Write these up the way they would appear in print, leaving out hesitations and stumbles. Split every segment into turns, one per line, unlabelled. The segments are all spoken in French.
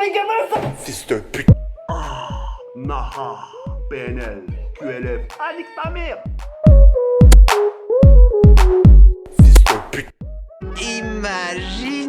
les gamins ça.
Fils de pute.
Naha, PNL, QLF, nique ta mère.
Fils de pute.
Imagination.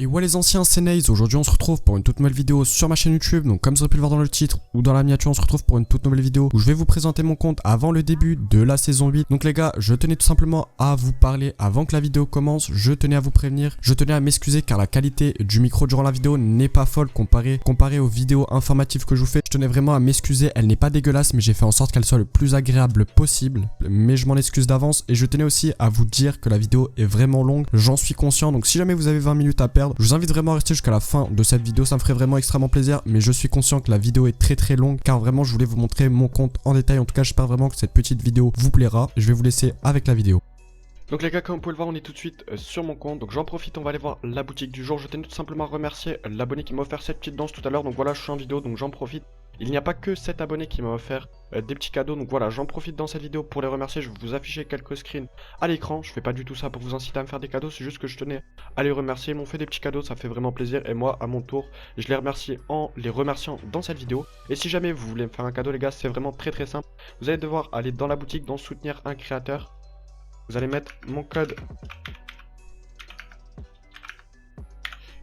Et ouais les anciens, c'est Naze. Aujourd'hui on se retrouve pour une toute nouvelle vidéo sur ma chaîne YouTube. Donc comme vous avez pu le voir dans le titre ou dans la miniature, on se retrouve pour une toute nouvelle vidéo où je vais vous présenter mon compte avant le début de la saison 8. Donc les gars, je tenais tout simplement à vous parler avant que la vidéo commence. Je tenais à vous prévenir, je tenais à m'excuser car la qualité du micro durant la vidéo n'est pas folle comparée aux vidéos informatives que je vous fais. Je tenais vraiment à m'excuser, elle n'est pas dégueulasse mais j'ai fait en sorte qu'elle soit le plus agréable possible. Mais je m'en excuse d'avance et je tenais aussi à vous dire que la vidéo est vraiment longue, j'en suis conscient. Donc si jamais vous avez 20 minutes à perdre, je vous invite vraiment à rester jusqu'à la fin de cette vidéo, ça me ferait vraiment extrêmement plaisir. Mais je suis conscient que la vidéo est très longue car vraiment je voulais vous montrer mon compte en détail. En tout cas j'espère vraiment que cette petite vidéo vous plaira. Je vais vous laisser avec la vidéo. Donc les gars, comme vous pouvez le voir, on est tout de suite sur mon compte. Donc j'en profite, on va aller voir la boutique du jour. Je tenais tout simplement à remercier l'abonné qui m'a offert cette petite danse tout à l'heure. Donc voilà, je suis en vidéo, donc j'en profite. Il n'y a pas que cet abonné qui m'a offert des petits cadeaux. Donc voilà, j'en profite dans cette vidéo pour les remercier. Je vais vous afficher quelques screens à l'écran. Je fais pas du tout ça pour vous inciter à me faire des cadeaux. C'est juste que je tenais à les remercier. Ils m'ont fait des petits cadeaux, ça fait vraiment plaisir. Et moi, à mon tour, je les remercie en les remerciant dans cette vidéo. Et si jamais vous voulez me faire un cadeau les gars, c'est vraiment très simple. Vous allez devoir aller dans la boutique, dans soutenir un créateur. Vous allez mettre mon code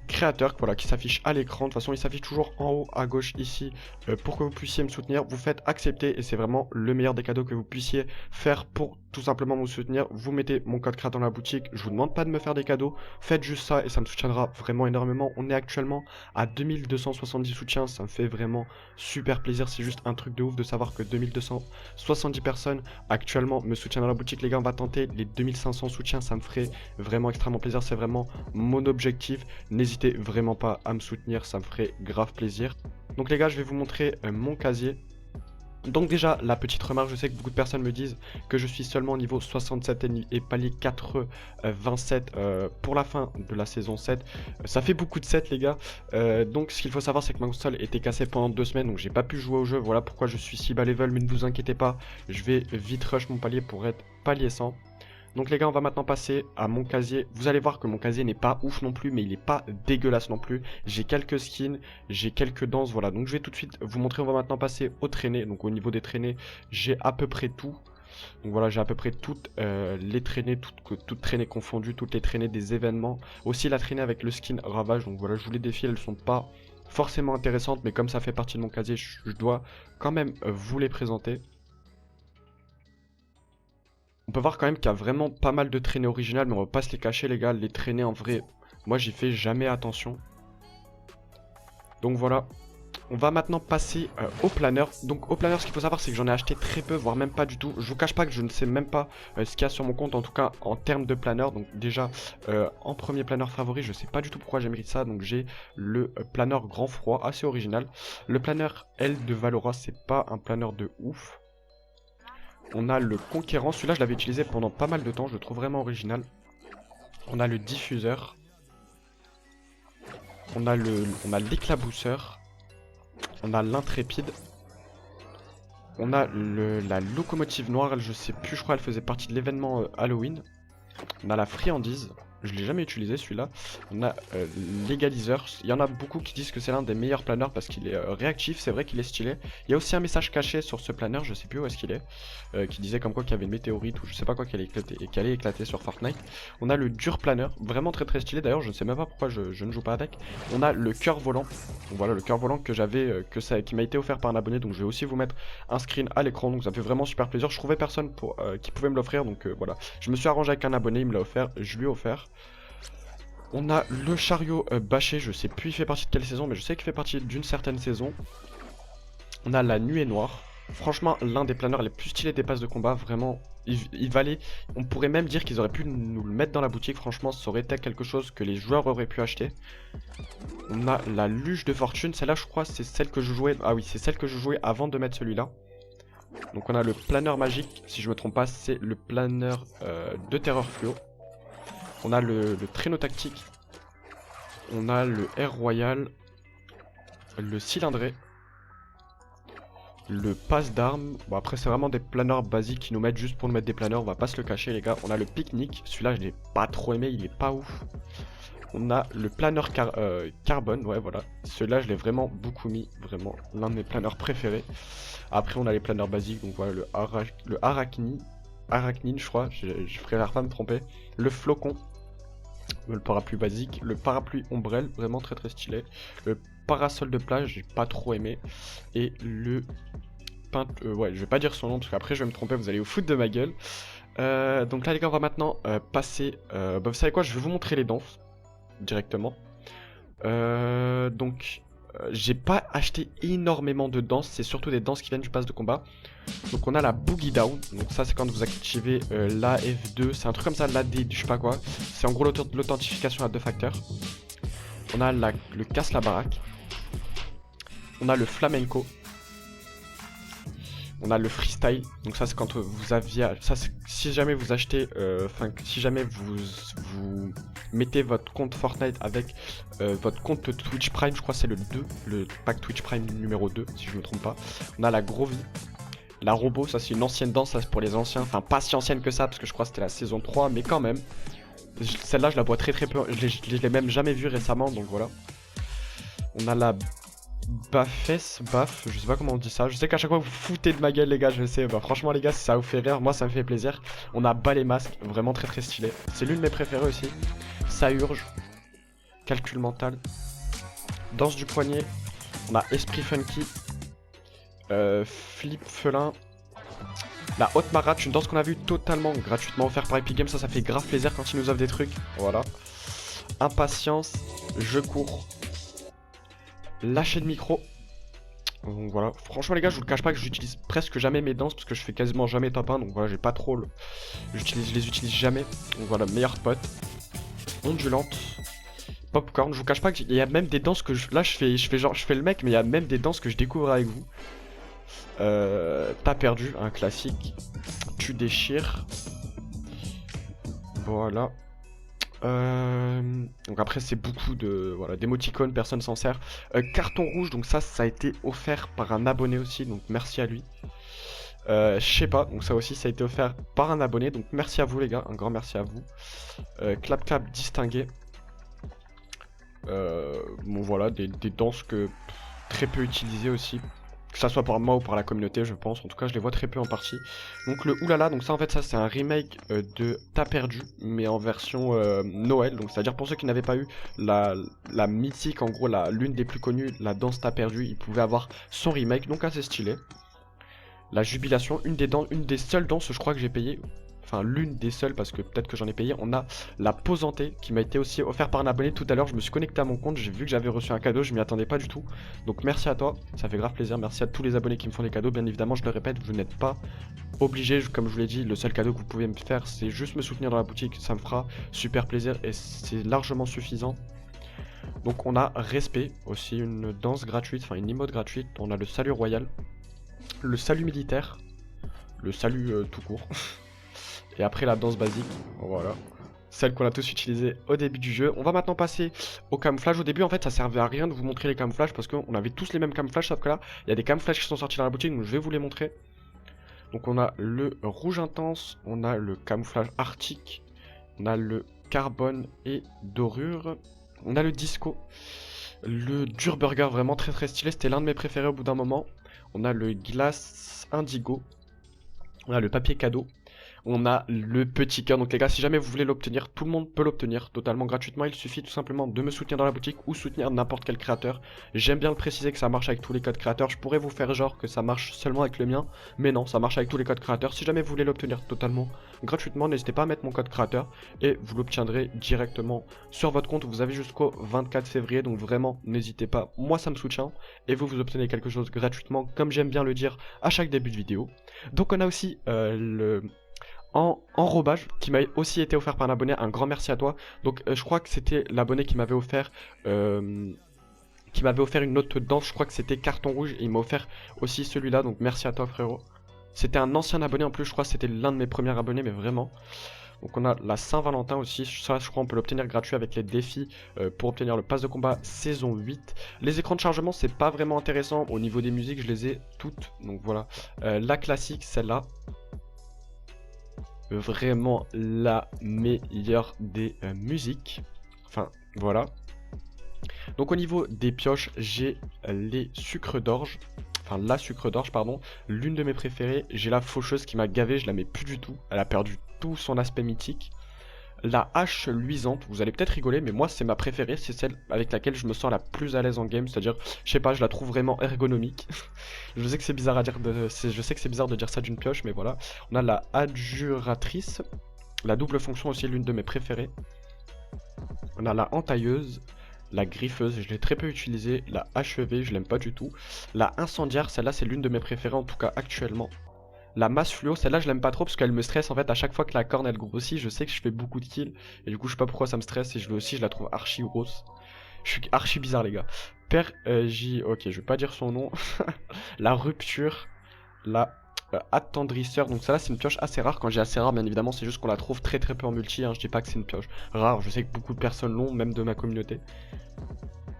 créateur, voilà, qui s'affiche à l'écran. De toute façon il s'affiche toujours en haut à gauche ici pour que vous puissiez me soutenir. Vous faites accepter et c'est vraiment le meilleur des cadeaux que vous puissiez faire pour tout simplement me soutenir. Vous mettez mon code créateur dans la boutique, je vous demande pas de me faire des cadeaux, faites juste ça et ça me soutiendra vraiment énormément. On est actuellement à 2270 soutiens, ça me fait vraiment super plaisir. C'est juste un truc de ouf de savoir que 2270 personnes actuellement me soutiennent dans la boutique. Les gars, on va tenter les 2500 soutiens, ça me ferait vraiment extrêmement plaisir, c'est vraiment mon objectif. N'hésitez vraiment pas à me soutenir, ça me ferait grave plaisir. Donc les gars, je vais vous montrer mon casier. Donc déjà, la petite remarque, je sais que beaucoup de personnes me disent que je suis seulement au niveau 67 et palier 427 pour la fin de la saison 7. Ça fait beaucoup de 7 les gars. Donc ce qu'il faut savoir, c'est que ma console était cassée pendant 2 semaines, donc j'ai pas pu jouer au jeu. Voilà pourquoi je suis si bas level, mais ne vous inquiétez pas, je vais vite rush mon palier pour être palier 100. Donc les gars, on va maintenant passer à mon casier. Vous allez voir que mon casier n'est pas ouf non plus, mais il n'est pas dégueulasse non plus. J'ai quelques skins, j'ai quelques danses, voilà. Donc je vais tout de suite vous montrer. On va maintenant passer aux traînées. Donc au niveau des traînées, j'ai à peu près tout. Donc voilà, j'ai à peu près toutes les traînées, toutes traînées confondues, toutes les traînées des événements. Aussi la traînée avec le skin Ravage. Donc voilà, je vous les défie, elles sont pas forcément intéressantes, mais comme ça fait partie de mon casier, je dois quand même vous les présenter. On peut voir quand même qu'il y a vraiment pas mal de traînées originales, mais on va pas se les cacher les gars, les traînées en vrai, moi j'y fais jamais attention. Donc voilà, on va maintenant passer au planeur. Donc au planeur, ce qu'il faut savoir c'est que j'en ai acheté très peu, voire même pas du tout. Je vous cache pas que je ne sais même pas ce qu'il y a sur mon compte, en tout cas en termes de planeur. Donc déjà, en premier planeur favori, je sais pas du tout pourquoi j'ai mérité ça. Donc j'ai le planeur grand froid, assez original. Le planeur L de Valora, c'est pas un planeur de ouf. On a le conquérant, celui-là je l'avais utilisé pendant pas mal de temps, je le trouve vraiment original. On a le diffuseur. On a l'éclabousseur. On a l'intrépide. On a la locomotive noire, je sais plus, je crois elle faisait partie de l'événement Halloween. On a la friandise. Je l'ai jamais utilisé celui-là. On a l'égaliseur. Il y en a beaucoup qui disent que c'est l'un des meilleurs planeurs parce qu'il est réactif. C'est vrai qu'il est stylé. Il y a aussi un message caché sur ce planeur. Je sais plus où est-ce qu'il est. Qui disait comme quoi qu'il y avait une météorite ou je sais pas quoi qui allait éclater sur Fortnite. On a le dur planeur. Vraiment très stylé. D'ailleurs, je ne sais même pas pourquoi je ne joue pas avec. On a le cœur volant. Donc voilà, le cœur volant que j'avais, qui m'a été offert par un abonné. Donc je vais aussi vous mettre un screen à l'écran. Donc ça fait vraiment super plaisir. Je trouvais personne qui pouvait me l'offrir. Donc voilà. Je me suis arrangé avec un abonné. Il me l'a offert. Je lui ai offert. On a le chariot bâché, je sais plus il fait partie de quelle saison, mais je sais qu'il fait partie d'une certaine saison. On a la nuée noire. Franchement, l'un des planeurs les plus stylés des passes de combat, vraiment, il valait. On pourrait même dire qu'ils auraient pu nous le mettre dans la boutique, franchement, ça aurait été quelque chose que les joueurs auraient pu acheter. On a la luge de fortune, celle-là je crois c'est celle que je jouais, ah oui c'est celle que je jouais avant de mettre celui-là. Donc on a le planeur magique, si je me trompe pas, c'est le planeur de terreur fluo. On a le traîneau tactique. On a le Air Royal, le cylindré, le passe d'armes. Bon après c'est vraiment des planeurs basiques qui nous mettent juste pour nous mettre des planeurs, on va pas se le cacher les gars. On a le pique-nique, celui-là je l'ai pas trop aimé, il est pas ouf. On a le planeur carbone, ouais voilà. Celui-là je l'ai vraiment beaucoup mis, vraiment l'un de mes planeurs préférés. Après on a les planeurs basiques, donc voilà le arachnine je crois, je préfère pas me tromper. Le flocon, le parapluie basique, le parapluie ombrelle, vraiment très très stylé. Le parasol de plage, j'ai pas trop aimé. Et le ouais, je vais pas dire son nom parce qu'après je vais me tromper, vous allez vous foutre de ma gueule. Donc là les gars, on va maintenant passer. Vous savez quoi, je vais vous montrer les danses directement. J'ai pas acheté énormément de danses, c'est surtout des danses qui viennent du pass de combat. Donc on a la Boogie Down, donc ça c'est quand vous activez la F2, c'est un truc comme ça, l'AD, je sais pas quoi. C'est en gros l'authentification à 2 facteurs. On a le casse la baraque. On a le flamenco. On a le freestyle, donc ça c'est quand vous aviez, ça si jamais vous achetez, si jamais vous mettez votre compte Fortnite avec votre compte Twitch Prime, je crois que c'est le 2, le pack Twitch Prime numéro 2 si je me trompe pas. On a la Grovie, la Robot, ça c'est une ancienne danse, ça c'est pour les anciens, enfin pas si ancienne que ça parce que je crois que c'était la saison 3 mais quand même. Celle-là je la vois très peu, je l'ai même jamais vue récemment donc voilà. On a la baf, je sais pas comment on dit ça. Je sais qu'à chaque fois vous foutez de ma gueule les gars, je sais. Bah franchement les gars, si ça vous fait rire, moi ça me fait plaisir. On a balai masque, vraiment très très stylé. C'est l'une de mes préférées aussi. Ça urge. Calcul mental. Danse du poignet. On a esprit funky. Flip felin. La haute marate, une danse qu'on a vue totalement gratuitement offerte par Epic Games. Ça fait grave plaisir quand ils nous offrent des trucs. Voilà. Impatience. Je cours. Lâcher le micro. Donc voilà, franchement les gars, je vous le cache pas que j'utilise presque jamais mes danses parce que je fais quasiment jamais top 1, donc voilà, j'ai pas trop le... je les utilise jamais. Donc voilà, meilleur pote. Ondulante. Popcorn, je vous cache pas qu'il y a même des danses que là je fais le mec, mais il y a même des danses que je découvre avec vous. T'as perdu, un classique. Tu déchires. Voilà. Donc après c'est beaucoup de voilà d'émoticônes, personne s'en sert. Carton rouge, donc ça a été offert par un abonné aussi, donc merci à lui. Je sais pas, donc ça aussi ça a été offert par un abonné, donc merci à vous les gars, un grand merci à vous. Clap clap distingué. Bon voilà, des danses que très peu utilisées aussi. Que ça soit par moi ou par la communauté je pense, en tout cas je les vois très peu en partie. Donc le oulala, donc ça en fait ça c'est un remake de T'as perdu mais en version Noël, donc c'est à dire pour ceux qui n'avaient pas eu la mythique, en gros l'une des plus connues, la danse T'as perdu, ils pouvaient avoir son remake, donc assez stylé. La jubilation, une des seules danses je crois que j'ai payé. Enfin l'une des seules parce que peut-être que j'en ai payé. On a la posantée qui m'a été aussi offerte par un abonné tout à l'heure. Je me suis connecté à mon compte, j'ai vu que j'avais reçu un cadeau, je m'y attendais pas du tout. Donc merci à toi, ça fait grave plaisir. Merci à tous les abonnés qui me font des cadeaux. Bien évidemment je le répète, vous n'êtes pas obligé, comme je vous l'ai dit. Le seul cadeau que vous pouvez me faire c'est juste me soutenir dans la boutique. Ça me fera super plaisir et c'est largement suffisant. Donc on a respect, aussi une danse gratuite, enfin une emote gratuite. On a le salut royal, le salut militaire, le salut tout court. Et après la danse basique, voilà. Celle qu'on a tous utilisée au début du jeu. On va maintenant passer au camouflage. Au début en fait ça servait à rien de vous montrer les camouflages parce qu'on avait tous les mêmes camouflages, sauf que là il y a des camouflages qui sont sortis dans la boutique, donc je vais vous les montrer. Donc on a le rouge intense, on a le camouflage arctique, on a le carbone et dorure, on a le disco, le dur burger vraiment très très stylé, c'était l'un de mes préférés au bout d'un moment. On a le glace indigo, on a le papier cadeau. On a le petit cœur, donc les gars si jamais vous voulez l'obtenir, tout le monde peut l'obtenir totalement gratuitement. Il suffit tout simplement de me soutenir dans la boutique ou soutenir n'importe quel créateur. J'aime bien le préciser que ça marche avec tous les codes créateurs. Je pourrais vous faire genre que ça marche seulement avec le mien, mais non, ça marche avec tous les codes créateurs. Si jamais vous voulez l'obtenir totalement gratuitement, n'hésitez pas à mettre mon code créateur et vous l'obtiendrez directement sur votre compte. Vous avez jusqu'au 24 février, donc vraiment n'hésitez pas, moi ça me soutient et vous obtenez quelque chose gratuitement comme j'aime bien le dire à chaque début de vidéo. Donc on a aussi le... enrobage qui m'a aussi été offert par un abonné, un grand merci à toi. Donc je crois que c'était l'abonné qui m'avait offert une autre danse, je crois que c'était carton rouge et il m'a offert aussi celui-là, donc merci à toi frérot. C'était un ancien abonné en plus, je crois que c'était l'un de mes premiers abonnés, mais vraiment. Donc on a la Saint-Valentin aussi, ça je crois on peut l'obtenir gratuit avec les défis pour obtenir le pass de combat saison 8. Les écrans de chargement c'est pas vraiment intéressant, au niveau des musiques je les ai toutes, donc voilà. La classique, celle-là, vraiment la meilleure des musiques, enfin voilà. Donc au niveau des pioches, j'ai les sucres d'orge, enfin la sucre d'orge pardon, l'une de mes préférées. J'ai la faucheuse qui m'a gavé, je la mets plus du tout, elle a perdu tout son aspect mythique. La hache luisante, vous allez peut-être rigoler, mais moi c'est ma préférée, c'est celle avec laquelle je me sens la plus à l'aise en game, c'est-à-dire, je sais pas, je la trouve vraiment ergonomique. Je sais que c'est bizarre à dire, je sais que c'est bizarre de dire ça d'une pioche, mais voilà. On a la adjuratrice, la double fonction aussi, l'une de mes préférées. On a la entailleuse, la griffeuse, je l'ai très peu utilisée, la achevée, je l'aime pas du tout. La incendiaire, celle-là c'est l'une de mes préférées en tout cas actuellement. La masse fluo, celle-là je l'aime pas trop parce qu'elle me stresse en fait à chaque fois que la corne elle grossit, je sais que je fais beaucoup de kills et du coup je sais pas pourquoi ça me stresse et je la trouve archi grosse. Je suis archi bizarre les gars. Père J, ok je vais pas dire son nom. La rupture, la attendrisseur, donc celle-là c'est une pioche assez rare, quand j'ai assez rare bien évidemment c'est juste qu'on la trouve très peu en multi, hein. Je dis pas que c'est une pioche rare, je sais que beaucoup de personnes l'ont, même de ma communauté.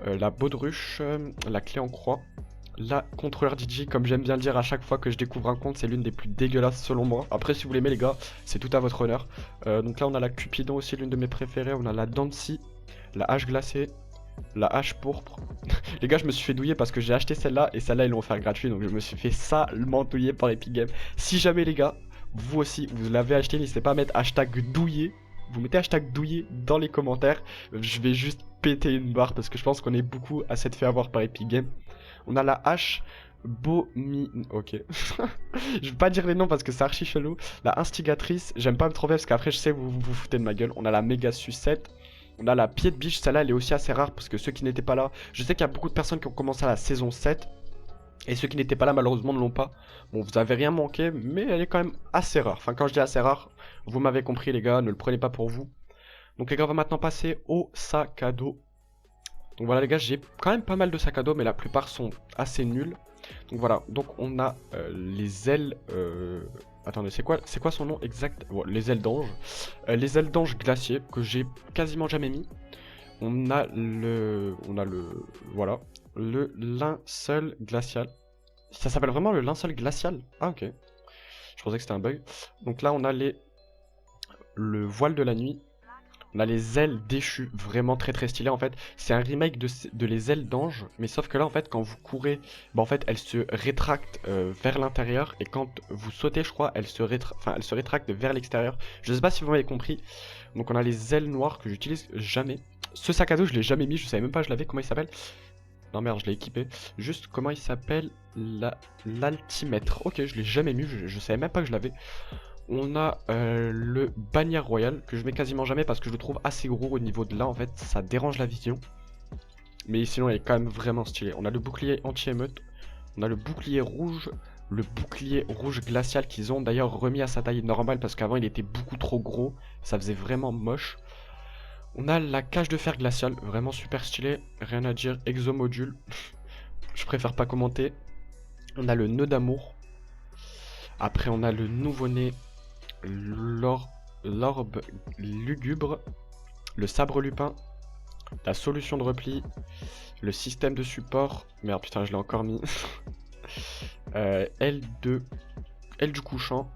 La baudruche, la clé en croix. La contrôleur DJ, comme j'aime bien le dire à chaque fois que je découvre un compte, c'est l'une des plus dégueulasses selon moi. Après si vous l'aimez les gars, c'est tout à votre honneur. Donc là on a la Cupidon aussi, l'une de mes préférées. On a la Dancy, la hache glacée, la hache pourpre. Les gars je me suis fait douiller parce que j'ai acheté celle-là et celle-là ils l'ont offert gratuit. Donc je me suis fait salement douiller par Epic Games. Si jamais les gars, vous aussi vous l'avez acheté, n'hésitez pas à mettre hashtag douillé. Vous mettez hashtag douillé dans les commentaires. Je vais juste péter une barre parce que je pense qu'on est beaucoup à s'être fait avoir par Epic Games. On a la hache Bomi... Ok. Je vais pas dire les noms parce que c'est archi chelou. La instigatrice, j'aime pas me tromper parce qu'après je sais que vous vous foutez de ma gueule. On a la méga sucette. On a la pied de biche, celle-là elle est aussi assez rare parce que ceux qui n'étaient pas là... Je sais qu'il y a beaucoup de personnes qui ont commencé à la saison 7. Et ceux qui n'étaient pas là malheureusement ne l'ont pas. Bon vous avez rien manqué mais elle est quand même assez rare. Enfin quand je dis assez rare, vous m'avez compris les gars, ne le prenez pas pour vous. Donc les gars on va maintenant passer au sac à dos. Donc voilà les gars, j'ai quand même pas mal de sacs à dos, mais la plupart sont assez nuls. Donc voilà, donc on a les ailes... Attendez, c'est quoi son nom exact? Bon, les ailes d'ange. Les ailes d'ange glacier, que j'ai quasiment jamais mis. On a le... Voilà. Le linceul glacial. Ça s'appelle vraiment le linceul glacial? Ah ok. Je pensais que c'était un bug. Donc là on a le voile de la nuit. On a les ailes déchues, vraiment très stylé en fait. C'est un remake de les ailes d'ange, mais sauf que là en fait quand vous courez, bah en fait elles se rétractent vers l'intérieur et quand vous sautez je crois, elles se rétractent vers l'extérieur. Je sais pas si vous m'avez compris. Donc on a les ailes noires que j'utilise jamais. Ce sac à dos je l'ai jamais mis, je savais même pas que je l'avais, comment il s'appelle? Non merde, je l'ai équipé. Juste comment il s'appelle? L'altimètre. Ok, je l'ai jamais mis, je savais même pas que je l'avais. On a le bannière royal que je mets quasiment jamais parce que je le trouve assez gros au niveau de là en fait, ça dérange la vision. Mais sinon il est quand même vraiment stylé. On a le bouclier anti-émeute, on a le bouclier rouge glacial qu'ils ont d'ailleurs remis à sa taille normale parce qu'avant il était beaucoup trop gros, ça faisait vraiment moche. On a la cage de fer glacial, vraiment super stylé, rien à dire, exomodule, je préfère pas commenter. On a le nœud d'amour. Après on a le nouveau-né, l'orbe lugubre, le sabre lupin, la solution de repli, le système de support, merde putain je l'ai encore mis, aile du couchant,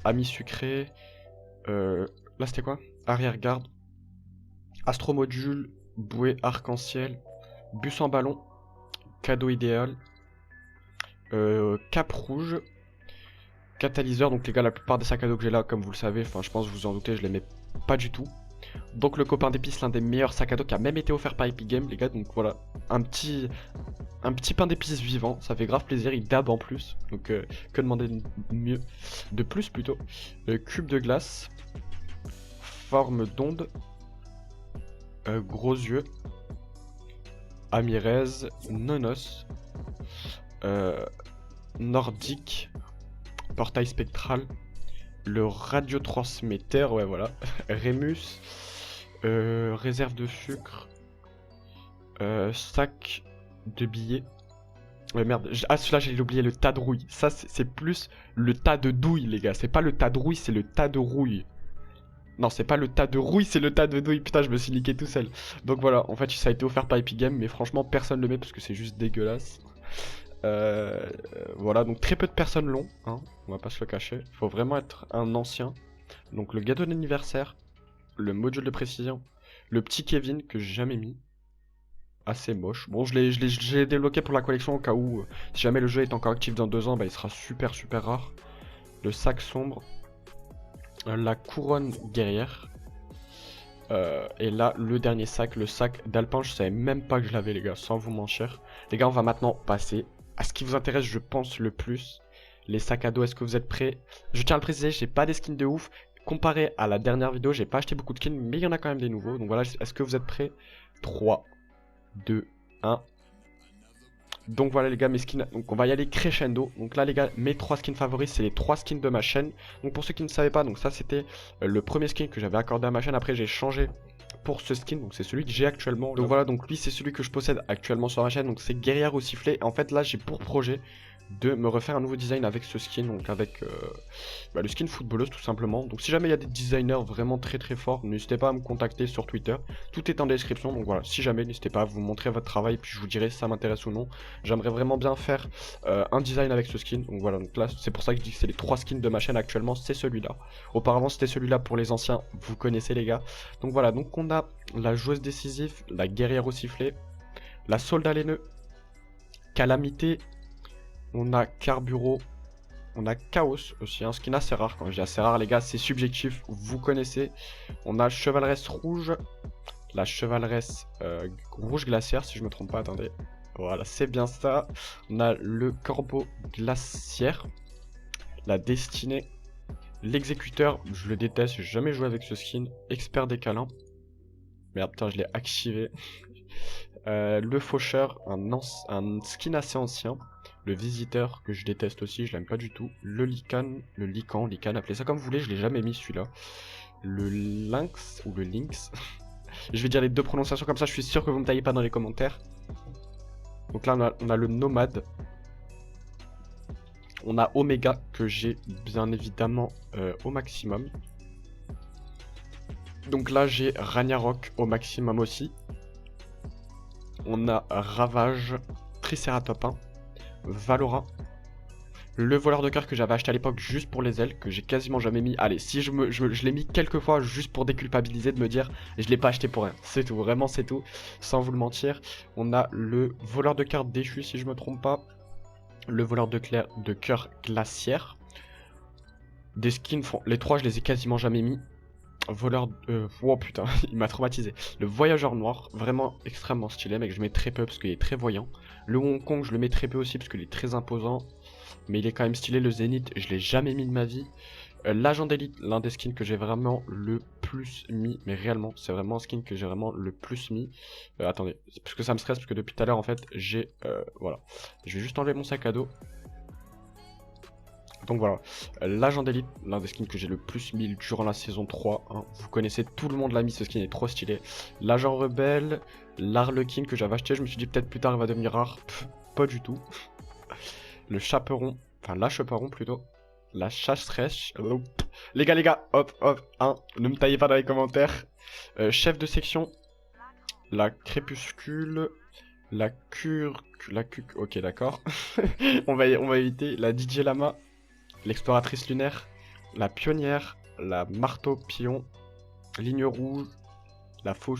ami sucré, là c'était quoi? Arrière-garde, astromodule, bouée arc-en-ciel, bus en ballon, cadeau idéal, cap rouge, catalyseur. Donc les gars, la plupart des sacs à dos que j'ai là, comme vous le savez, enfin je pense que vous en doutez, je les mets pas du tout. Donc le copain d'épices, l'un des meilleurs sacs à dos qui a même été offert par Epic Games les gars. Donc voilà, un petit pain d'épices vivant, ça fait grave plaisir, il dab en plus. Donc que demander mieux, de plus plutôt. Cube de glace, forme d'onde, gros yeux, Amirez, Nonos, nordique, portail spectral, le radiotransmetteur, ouais voilà, Rémus, réserve de sucre, sac de billets. Ouais merde, ah celui-là j'ai oublié, le tas de rouille. Ça c'est plus le tas de douille les gars, c'est pas le tas de rouille, c'est le tas de rouille. Non, c'est pas le tas de rouille, c'est le tas de douille. Putain, je me suis niqué tout seul. Donc voilà, en fait, ça a été offert par Epic Games, mais franchement, personne le met parce que c'est juste dégueulasse. Voilà, donc très peu de personnes l'ont, hein, on va pas se le cacher. Faut vraiment être un ancien. Donc le gâteau d'anniversaire, le module de précision, le petit Kevin que j'ai jamais mis. Assez moche. Bon, je l'ai débloqué pour la collection au cas où, si jamais le jeu est encore actif dans 2 ans, bah, il sera super rare. Le sac sombre, la couronne guerrière. Et là, le dernier sac, le sac d'alpin, je savais même pas que je l'avais les gars, sans vous mentir. Les gars, on va maintenant passer à ce qui vous intéresse, je pense, le plus. Les sacs à dos, est-ce que vous êtes prêts? Je tiens à le préciser, j'ai pas des skins de ouf. Comparé à la dernière vidéo, j'ai pas acheté beaucoup de skins, mais il y en a quand même des nouveaux. Donc voilà, est-ce que vous êtes prêts? 3, 2, 1. Donc voilà les gars, mes skins, donc on va y aller crescendo. Donc là les gars, mes 3 skins favoris, c'est les 3 skins de ma chaîne. Donc pour ceux qui ne savaient pas, donc ça c'était le premier skin que j'avais accordé à ma chaîne. Après j'ai changé pour ce skin, donc c'est celui que j'ai actuellement. Donc voilà, donc lui c'est celui que je possède actuellement sur ma chaîne. Donc c'est guerrière au sifflet. En fait là j'ai pour projet de me refaire un nouveau design avec ce skin, donc avec le skin footballeuse tout simplement. Donc si jamais il y a des designers vraiment très forts, n'hésitez pas à me contacter sur Twitter, tout est en description. Donc voilà, si jamais, n'hésitez pas à vous montrer votre travail, puis je vous dirai si ça m'intéresse ou non. J'aimerais vraiment bien faire un design avec ce skin. Donc voilà, donc là c'est pour ça que je dis que c'est les 3 skins de ma chaîne actuellement, c'est celui-là. Auparavant c'était celui-là pour les anciens, vous connaissez les gars. Donc voilà, donc on a la joueuse décisive, la guerrière au sifflet, la soldat laineux, calamité. On a Carburo, on a Chaos aussi, un skin assez rare. Quand je dis assez rare les gars, c'est subjectif, vous connaissez. On a Chevaleresse rouge, la Chevaleresse rouge glaciaire si je me trompe pas, attendez. Voilà, c'est bien ça. On a le Corbeau glaciaire, la Destinée, l'exécuteur, je le déteste, j'ai jamais joué avec ce skin. Expert des câlins, merde putain je l'ai activé. Le faucheur, un skin assez ancien. Le visiteur que je déteste aussi, je l'aime pas du tout. Le lican, appelez ça comme vous voulez, je l'ai jamais mis celui-là. Le lynx ou le lynx. Je vais dire les deux prononciations comme ça, je suis sûr que vous me taillez pas dans les commentaires. Donc là on a le nomade. On a Omega que j'ai bien évidemment au maximum. Donc là j'ai Ragnarok au maximum aussi. On a Ravage, Triceratopin, Valora, le voleur de cœur que j'avais acheté à l'époque juste pour les ailes, que j'ai quasiment jamais mis. Allez, si je l'ai mis quelques fois juste pour déculpabiliser, de me dire je l'ai pas acheté pour rien. C'est tout, vraiment c'est tout, sans vous le mentir. On a le voleur de cœur déchu si je me trompe pas, le voleur de cœur glaciaire. Des skins, les 3 je les ai quasiment jamais mis. Voleur oh putain, il m'a traumatisé. Le voyageur noir, vraiment extrêmement stylé, mec, je mets très peu parce qu'il est très voyant. Le Hong Kong, je le mets très peu aussi parce qu'il est très imposant, mais il est quand même stylé. Le Zénith, je l'ai jamais mis de ma vie. L'agent d'élite, l'un des skins que j'ai vraiment le plus mis, mais réellement, c'est vraiment un skin que j'ai vraiment le plus mis. Attendez, parce que ça me stresse, parce que depuis tout à l'heure, en fait, j'ai... voilà. Je vais juste enlever mon sac à dos. Donc voilà, l'agent d'élite, l'un des skins que j'ai le plus mis durant la saison 3, hein. Vous connaissez, tout le monde l'a mis, ce skin est trop stylé. L'agent rebelle, l'Arlequin que j'avais acheté, je me suis dit peut-être plus tard il va devenir rare, pas du tout. Le chaperon, enfin la chaperon plutôt, la chasseresse, les gars, hop, hein, ne me taillez pas dans les commentaires. Chef de section, la crépuscule, la ok d'accord, on va éviter, la DJ Lama, l'exploratrice lunaire, la pionnière, la marteau pion, ligne rouge,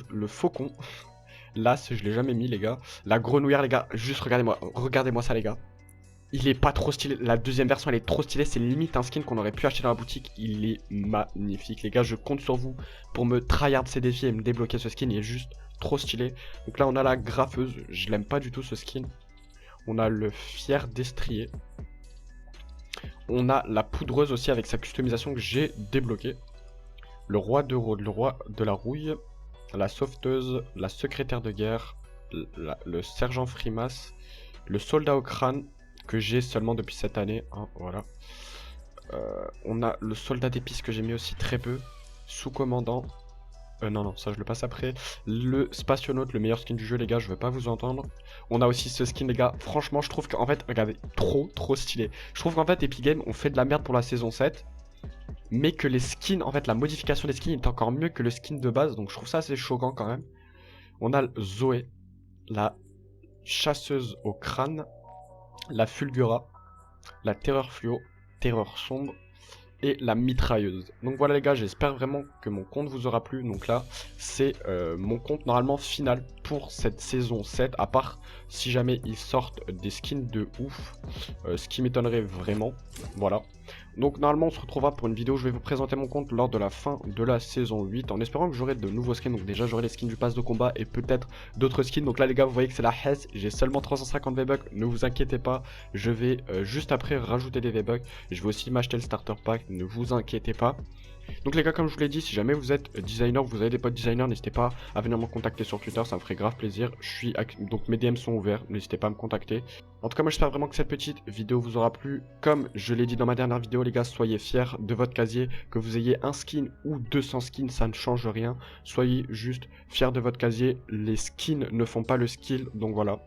le faucon, l'as, je l'ai jamais mis les gars, la grenouillère les gars, juste regardez-moi ça les gars. Il est pas trop stylé, la deuxième version elle est trop stylée, c'est limite un skin qu'on aurait pu acheter dans la boutique, il est magnifique les gars, je compte sur vous pour me tryhard ces défis et me débloquer ce skin, il est juste trop stylé. Donc là on a la graffeuse, je l'aime pas du tout ce skin. On a le fier destrier. On a la poudreuse aussi avec sa customisation que j'ai débloquée. Le roi de la rouille, la sauveteuse, la secrétaire de guerre, le sergent frimas, le soldat au crâne que j'ai seulement depuis cette année, hein, voilà. On a le soldat d'épices que j'ai mis aussi très peu, sous-commandant. Non, ça je le passe après. Le spationaute, le meilleur skin du jeu les gars, je veux pas vous entendre. On a aussi ce skin les gars, franchement je trouve qu'en fait, regardez, trop stylé. Je trouve qu'en fait Epic Games ont fait de la merde pour la saison 7. mais que les skins, en fait la modification des skins est encore mieux que le skin de base, donc je trouve ça assez choquant quand même. On a Zoé, la chasseuse au crâne, la Fulgura, la terreur fluo, terreur sombre et la mitrailleuse. Donc voilà les gars, j'espère vraiment que mon compte vous aura plu. Donc là, c'est mon compte normalement final pour cette saison 7, à part si jamais ils sortent des skins de ouf, ce qui m'étonnerait vraiment. Voilà. Donc normalement on se retrouvera pour une vidéo, je vais vous présenter mon compte lors de la fin de la saison 8, en espérant que j'aurai de nouveaux skins. Donc déjà j'aurai les skins du pass de combat et peut-être d'autres skins. Donc là les gars, vous voyez que c'est la Hess, j'ai seulement 350 V-Bucks, ne vous inquiétez pas, je vais juste après rajouter des V-Bucks. Je vais aussi m'acheter le starter pack, ne vous inquiétez pas. Donc les gars, comme je vous l'ai dit, si jamais vous êtes designer, vous avez des potes designers, n'hésitez pas à venir me contacter sur Twitter, ça me ferait grave plaisir. Donc mes DM sont ouverts, n'hésitez pas à me contacter. En tout cas, moi j'espère vraiment que cette petite vidéo vous aura plu. Comme je l'ai dit dans ma dernière vidéo les gars, soyez fiers de votre casier, que vous ayez un skin ou 200 skins, ça ne change rien. Soyez juste fiers de votre casier, les skins ne font pas le skill, donc voilà.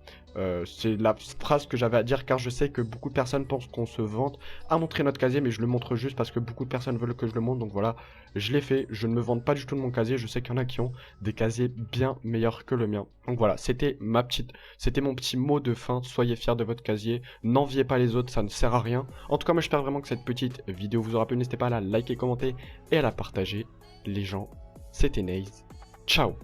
C'est la phrase que j'avais à dire, car je sais que beaucoup de personnes pensent qu'on se vante à montrer notre casier, mais je le montre juste parce que beaucoup de personnes veulent que je le montre. Donc voilà, je l'ai fait, je ne me vante pas du tout de mon casier. Je sais qu'il y en a qui ont des casiers bien meilleurs que le mien. Donc voilà, c'était mon petit mot de fin. Soyez fiers de votre casier, n'enviez pas les autres, ça ne sert à rien. En tout cas, moi j'espère vraiment que cette petite vidéo vous aura plu. N'hésitez pas à la liker, commenter et à la partager. Les gens, c'était Naze, ciao.